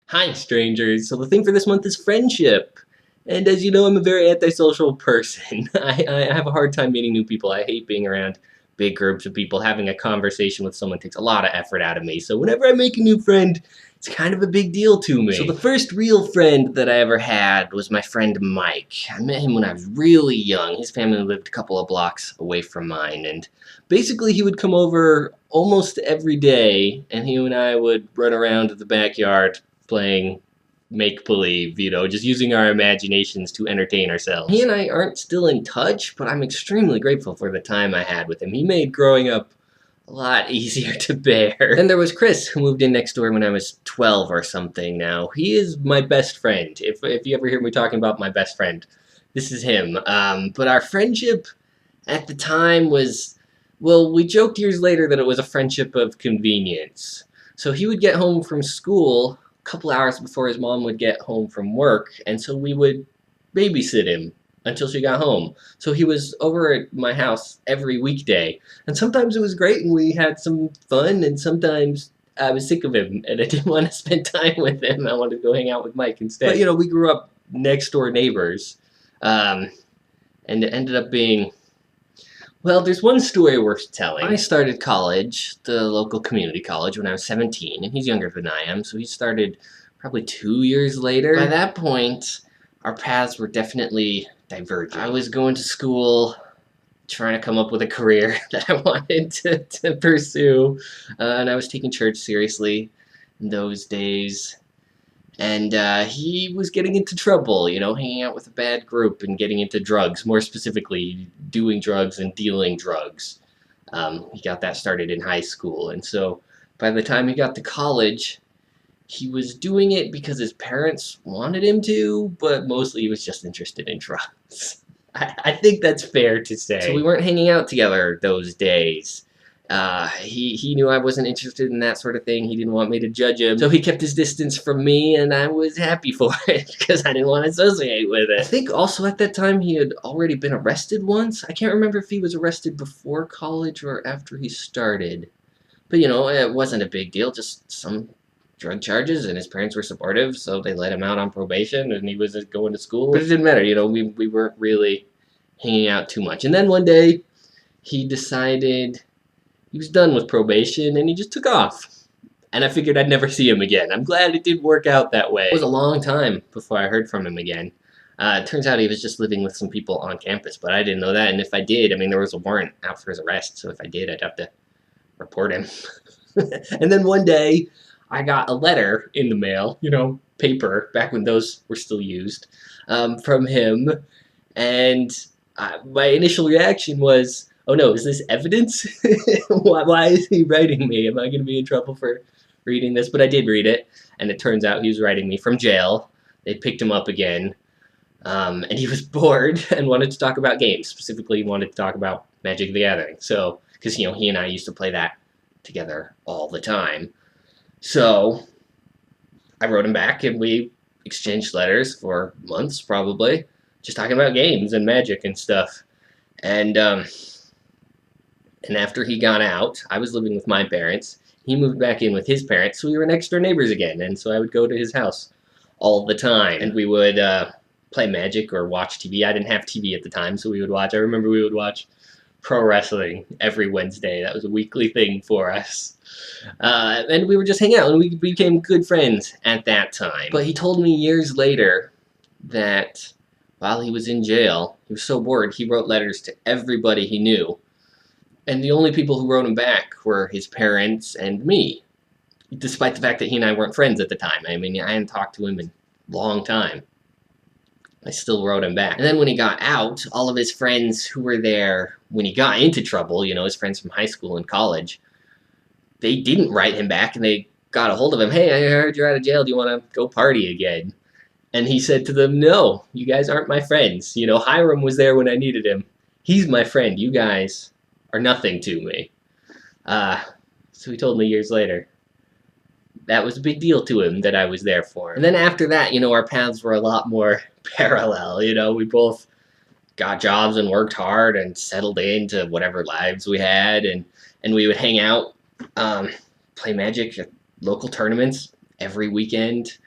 Hi, strangers. So the theme for this month is friendship. And as you know, I'm a very antisocial person. I have a hard time meeting new people. I hate being around big groups of people. Having a conversation with someone takes a lot of effort out of me. So whenever I make a new friend, it's kind of a big deal to me. So the first real friend that I ever had was my friend Mike. I met him when I was really young. His family lived a couple of blocks away from mine. And basically he would come over almost every day, and he and I would run around the backyard playing make-believe, just using our imaginations to entertain ourselves. He and I aren't still in touch, but I'm extremely grateful for the time I had with him. He made growing up a lot easier to bear. Then there was Chris, who moved in next door when I was 12 or something now. He is my best friend. If you ever hear me talking about my best friend, this is him. But our friendship at the time was, well, we joked years later that it was a friendship of convenience. So he would get home from school couple hours before his mom would get home from work, and so we would babysit him until she got home. So he was over at my house every weekday, and sometimes it was great and we had some fun, and sometimes I was sick of him and I didn't want to spend time with him. I wanted to go hang out with Mike instead. But we grew up next door neighbors, and it ended up being, well, there's one story worth telling. I started college, the local community college, when I was 17, and he's younger than I am, so he started probably 2 years later. By that point, our paths were definitely diverging. I was going to school, trying to come up with a career that I wanted to pursue, and I was taking church seriously in those days. And he was getting into trouble, hanging out with a bad group and getting into drugs, more specifically doing drugs and dealing drugs. He got that started in high school, and so by the time he got to college, he was doing it because his parents wanted him to, but mostly he was just interested in drugs. I think that's fair to say. So we weren't hanging out together those days. He knew I wasn't interested in that sort of thing. He didn't want me to judge him, so he kept his distance from me, and I was happy for it because I didn't want to associate with it. I think also at that time he had already been arrested once. I can't remember if he was arrested before college or after he started, but it wasn't a big deal, just some drug charges, and his parents were supportive, so they let him out on probation, and he was going to school. But it didn't matter, we weren't really hanging out too much. And then one day he decided he was done with probation, and he just took off. And I figured I'd never see him again. I'm glad it did work out that way. It was a long time before I heard from him again. It turns out he was just living with some people on campus, but I didn't know that. And if I did, there was a warrant out for his arrest, so if I did, I'd have to report him. And then one day, I got a letter in the mail, paper, back when those were still used, from him. And my initial reaction was, oh no, is this evidence? Why is he writing me? Am I going to be in trouble for reading this? But I did read it, and it turns out he was writing me from jail. They picked him up again, and he was bored and wanted to talk about games. Specifically, he wanted to talk about Magic the Gathering. So, because, he and I used to play that together all the time. So, I wrote him back, and we exchanged letters for months, probably, just talking about games and Magic and stuff. And after he got out, I was living with my parents. He moved back in with his parents, so we were next door neighbors again. And so I would go to his house all the time, and we would play Magic or watch TV. I didn't have TV at the time, so we would watch. I remember we would watch pro wrestling every Wednesday. That was a weekly thing for us. And we would just hang out, and we became good friends at that time. But he told me years later that while he was in jail, he was so bored, he wrote letters to everybody he knew. And the only people who wrote him back were his parents and me, despite the fact that he and I weren't friends at the time. I hadn't talked to him in a long time. I still wrote him back. And then when he got out, all of his friends who were there when he got into trouble, his friends from high school and college, they didn't write him back, and they got a hold of him. Hey, I heard you're out of jail. Do you want to go party again? And he said to them, no, you guys aren't my friends. Hyrum was there when I needed him. He's my friend. You guys are nothing to me. So he told me years later. That was a big deal to him that I was there for him. And then after that, our paths were a lot more parallel. We both got jobs and worked hard and settled into whatever lives we had, and we would hang out, play Magic at local tournaments every weekend.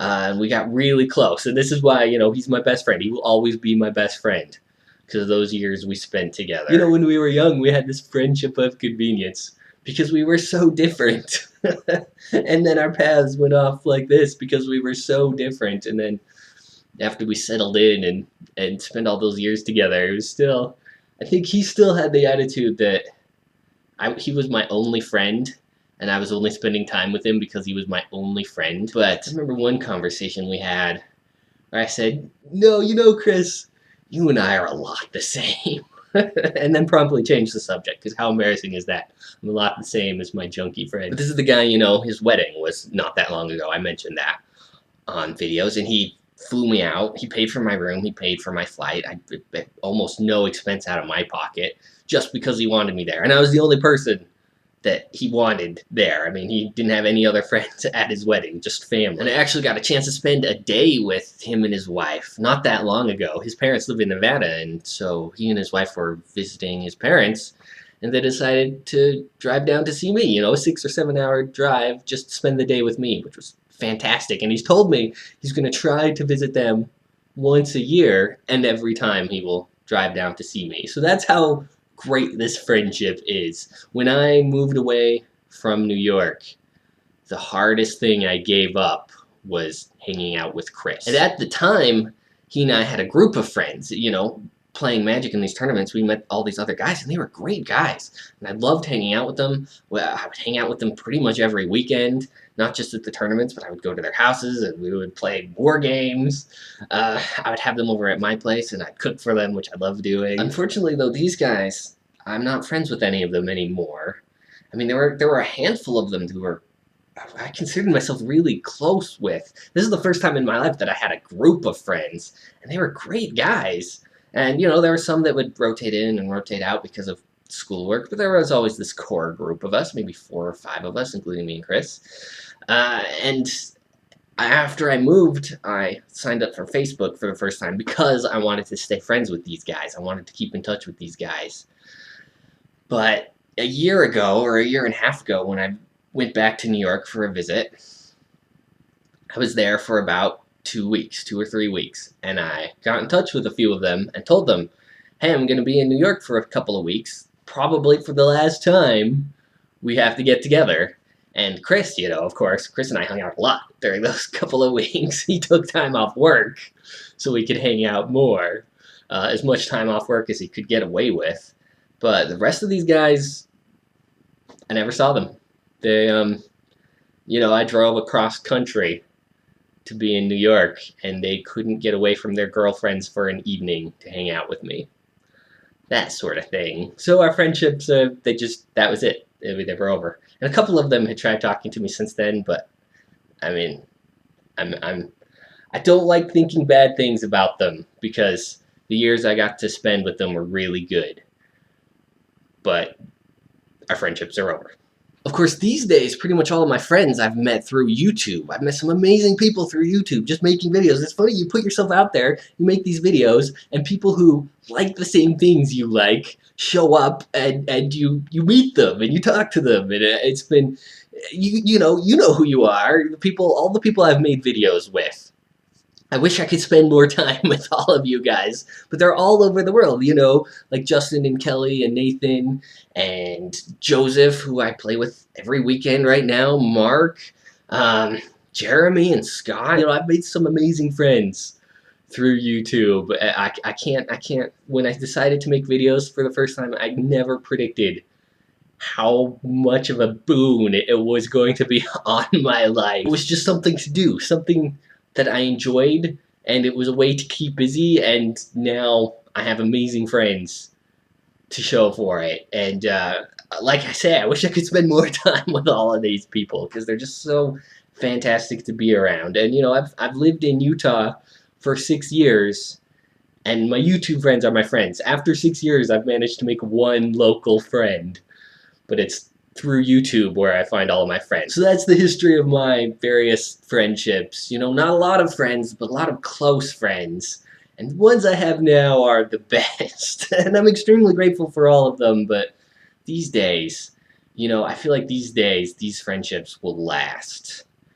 And we got really close. And this is why, he's my best friend. He will always be my best friend because of those years we spent together. When we were young, we had this friendship of convenience because we were so different. And then our paths went off like this because we were so different. And then after we settled in and spent all those years together, it was still, I think he still had the attitude that he was my only friend, and I was only spending time with him because he was my only friend. But I remember one conversation we had where I said, no, Chris, you and I are a lot the same. And then promptly changed the subject, because how embarrassing is that? I'm a lot the same as my junkie friend. But this is the guy, his wedding was not that long ago. I mentioned that on videos, and he flew me out. He paid for my room. He paid for my flight. Almost no expense out of my pocket, just because he wanted me there. And I was the only person that he wanted there. I mean, he didn't have any other friends at his wedding, just family. And I actually got a chance to spend a day with him and his wife not that long ago. His parents live in Nevada, and so he and his wife were visiting his parents, and they decided to drive down to see me, a 6 or 7 hour drive just to spend the day with me, which was fantastic. And he's told me he's going to try to visit them once a year, and every time he will drive down to see me. So that's how great this friendship is. When I moved away from New York, the hardest thing I gave up was hanging out with Chris. And at the time, he and I had a group of friends, playing Magic in these tournaments. We met all these other guys, and they were great guys. And I loved hanging out with them. Well, I would hang out with them pretty much every weekend, not just at the tournaments, but I would go to their houses, and we would play war games. I would have them over at my place, and I'd cook for them, which I love doing. Unfortunately, though, these guys, I'm not friends with any of them anymore. I mean, there were a handful of them who I considered myself really close with. This is the first time in my life that I had a group of friends, and they were great guys. And, there were some that would rotate in and rotate out because of schoolwork, but there was always this core group of us, maybe 4 or 5 of us, including me and Chris. And after I moved, I signed up for Facebook for the first time because I wanted to stay friends with these guys. I wanted to keep in touch with these guys. But a year ago, or a year and a half ago, when I went back to New York for a visit, I was there for about 2 weeks, 2 or 3 weeks, and I got in touch with a few of them and told them, hey, I'm going to be in New York for a couple of weeks, probably for the last time. We have to get together. And Chris, of course, Chris and I hung out a lot during those couple of weeks. He took time off work so we could hang out more, as much time off work as he could get away with. But the rest of these guys, I never saw them. They, I drove across country to be in New York, and they couldn't get away from their girlfriends for an evening to hang out with me. That sort of thing. So our friendships, that was it. They were over. And a couple of them had tried talking to me since then, but, I mean, I don't like thinking bad things about them because the years I got to spend with them were really good. But our friendships are over. Of course, these days, pretty much all of my friends I've met through YouTube. I've met some amazing people through YouTube just making videos. It's funny, you put yourself out there, you make these videos, and people who like the same things you like show up, and you meet them, and you talk to them, and it's been, you know who you are, all the people I've made videos with. I wish I could spend more time with all of you guys, but they're all over the world, like Justin and Kelly and Nathan and Joseph, who I play with every weekend right now, Mark, Jeremy and Scott. I've made some amazing friends through YouTube. I can't, when I decided to make videos for the first time, I never predicted how much of a boon it was going to be on my life. It was just something to do, something that I enjoyed, and it was a way to keep busy, and now I have amazing friends to show for it. And like I say, I wish I could spend more time with all of these people because they're just so fantastic to be around. And I've lived in Utah for 6 years, and my YouTube friends are my friends. After 6 years, I've managed to make one local friend, but it's through YouTube where I find all of my friends. So that's the history of my various friendships. Not a lot of friends, but a lot of close friends. And the ones I have now are the best. And I'm extremely grateful for all of them, but these days, I feel like these days, these friendships will last.